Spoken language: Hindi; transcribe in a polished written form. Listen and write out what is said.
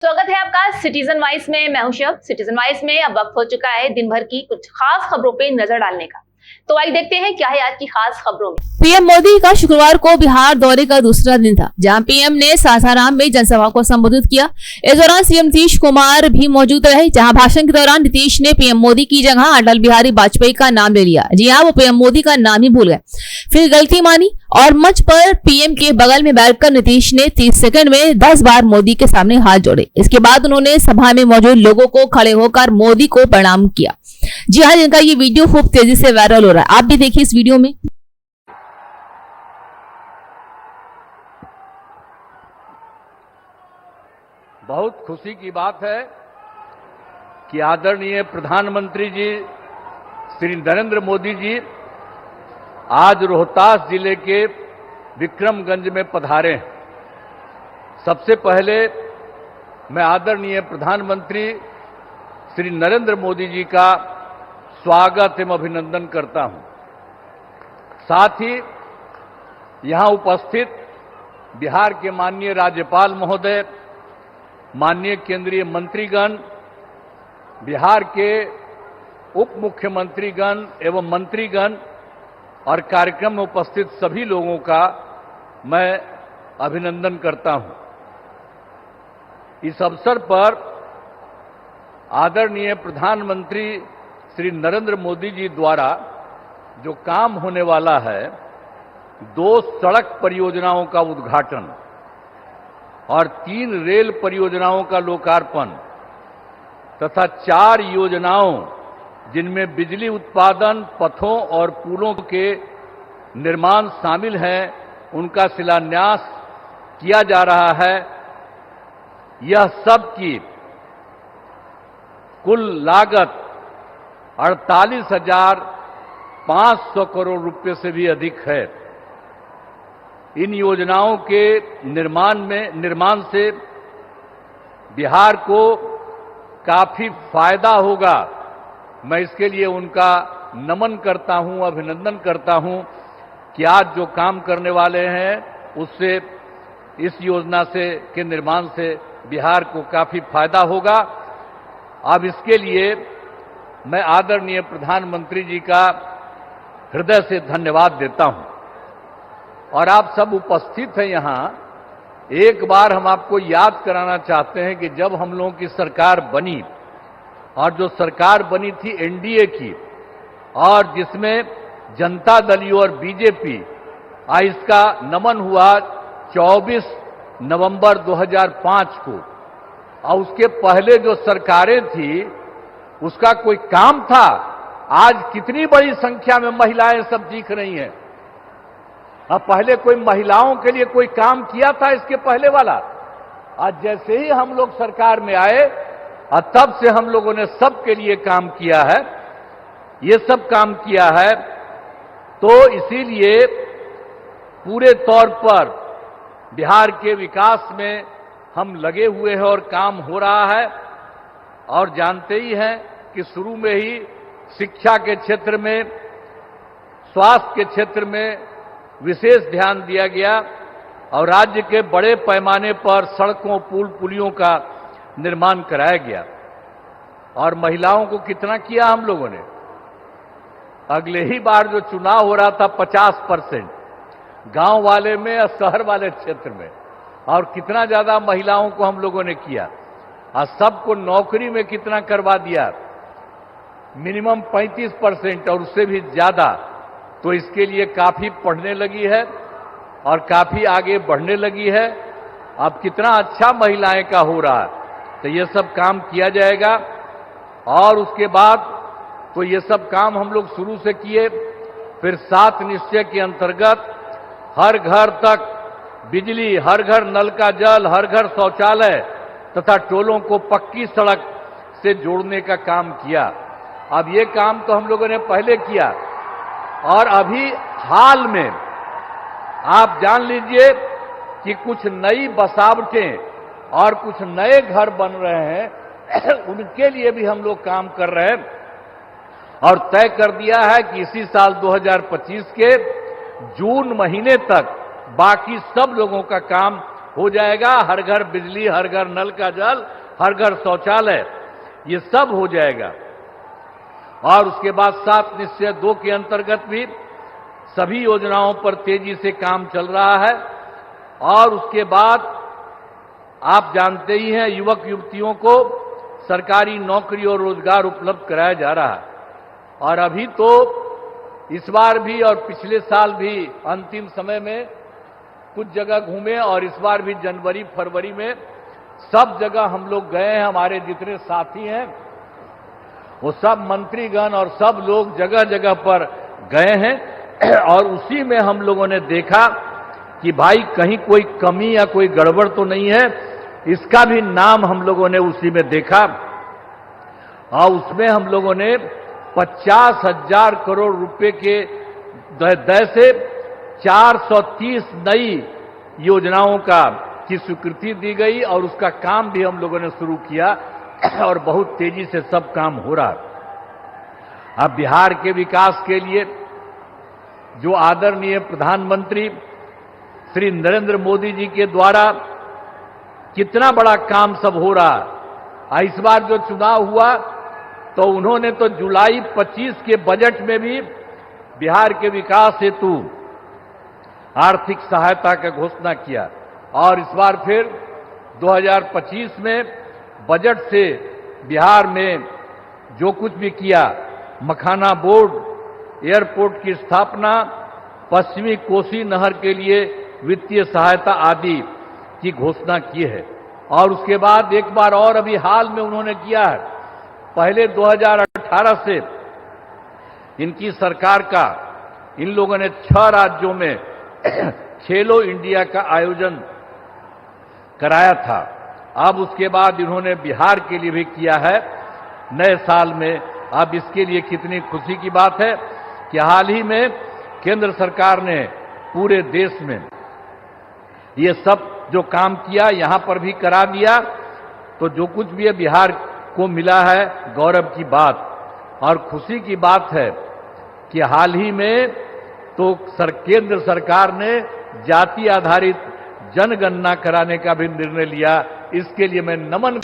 स्वागत है आपका सिटीजन वाइज में। मैं हूं शब। सिटीजन वाइज में अब वक्त हो चुका है दिन भर की कुछ खास खबरों पे नजर डालने का। तो आइए देखते हैं क्या है आज की खास खबरों में। पीएम मोदी का शुक्रवार को बिहार दौरे का दूसरा दिन था, जहां पीएम ने सासाराम में जनसभा को संबोधित किया। इस दौरान सीएम नीतीश कुमार भी मौजूद रहे, जहां भाषण के दौरान नीतीश ने पीएम मोदी की जगह अटल बिहारी वाजपेयी का नाम ले लिया। जी हां, वो पीएम मोदी का नाम ही भूल गए, फिर गलती मानी और मंच पर पीएम के बगल में बैठकर नीतीश ने 30 सेकंड में 10 बार मोदी के सामने हाथ जोड़े। इसके बाद उन्होंने सभा में मौजूद लोगों को खड़े होकर मोदी को प्रणाम किया। जी हाँ, जिनका ये वीडियो खूब तेजी से वायरल हो रहा है, आप भी देखिए इस वीडियो में। बहुत खुशी की बात है कि आदरणीय प्रधानमंत्री जी श्री नरेंद्र मोदी जी आज रोहतास जिले के विक्रमगंज में पधारे हैं। सबसे पहले मैं आदरणीय प्रधानमंत्री श्री नरेंद्र मोदी जी का स्वागत एवं अभिनंदन करता हूं। साथ ही यहां उपस्थित बिहार के माननीय राज्यपाल महोदय, माननीय केंद्रीय मंत्रीगण, बिहार के उप मुख्यमंत्रीगण एवं मंत्रीगण और कार्यक्रम में उपस्थित सभी लोगों का मैं अभिनंदन करता हूं। इस अवसर पर आदरणीय प्रधानमंत्री श्री नरेंद्र मोदी जी द्वारा जो काम होने वाला है, 2 सड़क परियोजनाओं का उद्घाटन और 3 रेल परियोजनाओं का लोकार्पण तथा 4 योजनाओं जिनमें बिजली उत्पादन, पथों और पुलों के निर्माण शामिल हैं, उनका शिलान्यास किया जा रहा है। यह सब की कुल लागत 48,500 करोड़ रुपए से भी अधिक है। इन योजनाओं के निर्माण से बिहार को काफी फायदा होगा। मैं इसके लिए उनका नमन करता हूं, अभिनंदन करता हूं कि आज जो काम करने वाले हैं उससे, इस योजना के निर्माण से बिहार को काफी फायदा होगा। अब इसके लिए मैं आदरणीय प्रधानमंत्री जी का हृदय से धन्यवाद देता हूं। और आप सब उपस्थित हैं यहां, एक बार हम आपको याद कराना चाहते हैं कि जब हम लोगों की सरकार बनी, और जो सरकार बनी थी एनडीए की, और जिसमें जनता दल यू और बीजेपी, इसका नमन हुआ 24 नवंबर 2005 को। और उसके पहले जो सरकारें थी उसका कोई काम था? आज कितनी बड़ी संख्या में महिलाएं सब दिख रही हैं। अब पहले कोई महिलाओं के लिए कोई काम किया था इसके पहले वाला? आज जैसे ही हम लोग सरकार में आए और तब से हम लोगों ने सबके लिए काम किया है, ये सब काम किया है। तो इसीलिए पूरे तौर पर बिहार के विकास में हम लगे हुए हैं और काम हो रहा है। और जानते ही हैं कि शुरू में ही शिक्षा के क्षेत्र में, स्वास्थ्य के क्षेत्र में विशेष ध्यान दिया गया और राज्य के बड़े पैमाने पर सड़कों, पुल, पुलियों का निर्माण कराया गया। और महिलाओं को कितना किया हम लोगों ने? अगले ही बार जो चुनाव हो रहा था 50% गांव वाले में और शहर वाले क्षेत्र में, और कितना ज्यादा महिलाओं को हम लोगों ने किया। और सबको नौकरी में कितना करवा दिया? मिनिमम 35% और उससे भी ज्यादा। तो इसके लिए काफी पढ़ने लगी है और काफी आगे बढ़ने लगी है। अब कितना अच्छा महिलाएं का हो रहा है। तो ये सब काम किया जाएगा। और उसके बाद तो ये सब काम हम लोग शुरू से किए। फिर 7 निश्चय के अंतर्गत हर घर तक बिजली, हर घर नल का जल, हर घर शौचालय तथा टोलों को पक्की सड़क से जोड़ने का काम किया। अब ये काम तो हम लोगों ने पहले किया। और अभी हाल में आप जान लीजिए कि कुछ नई बसावटें और कुछ नए घर बन रहे हैं, उनके लिए भी हम लोग काम कर रहे हैं। और तय कर दिया है कि इसी साल 2025 के जून महीने तक बाकी सब लोगों का काम हो जाएगा, हर घर बिजली, हर घर नल का जल, हर घर शौचालय, ये सब हो जाएगा। और उसके बाद 7 निश्चय 2 के अंतर्गत भी सभी योजनाओं पर तेजी से काम चल रहा है। और उसके बाद आप जानते ही हैं, युवक युवतियों को सरकारी नौकरी और रोजगार उपलब्ध कराया जा रहा है। और अभी तो इस बार भी और पिछले साल भी अंतिम समय में कुछ जगह घूमे, और इस बार भी जनवरी फरवरी में सब जगह हम लोग गए हैं। हमारे जितने साथी हैं वो सब मंत्रीगण और सब लोग जगह जगह पर गए हैं। और उसी में हम लोगों ने देखा कि भाई कहीं कोई कमी या कोई गड़बड़ तो नहीं है, इसका भी नाम हम लोगों ने उसी में देखा। और उसमें हम लोगों ने 50,000 करोड़ रुपए के दर से 430 नई योजनाओं की स्वीकृति दी गई, और उसका काम भी हम लोगों ने शुरू किया, और बहुत तेजी से सब काम हो रहा है। अब बिहार के विकास के लिए जो आदरणीय प्रधानमंत्री श्री नरेंद्र मोदी जी के द्वारा कितना बड़ा काम सब हो रहा है। इस बार जो चुनाव हुआ तो उन्होंने तो जुलाई 25 के बजट में भी बिहार के विकास हेतु आर्थिक सहायता का घोषणा किया, और इस बार फिर 2025 में बजट से बिहार में जो कुछ भी किया, मखाना बोर्ड, एयरपोर्ट की स्थापना, पश्चिमी कोसी नहर के लिए वित्तीय सहायता आदि की घोषणा की है। और उसके बाद एक बार और अभी हाल में उन्होंने किया है, पहले 2018 से इनकी सरकार का इन लोगों ने 6 राज्यों में खेलो इंडिया का आयोजन कराया था। अब उसके बाद इन्होंने बिहार के लिए भी किया है नए साल में। अब इसके लिए कितनी खुशी की बात है कि हाल ही में केंद्र सरकार ने पूरे देश में ये सब जो काम किया यहां पर भी करा दिया। तो जो कुछ भी है बिहार को मिला है, गौरव की बात और खुशी की बात है कि हाल ही में तो केंद्र सरकार ने जाति आधारित जनगणना कराने का भी निर्णय लिया। इसके लिए मैं नमन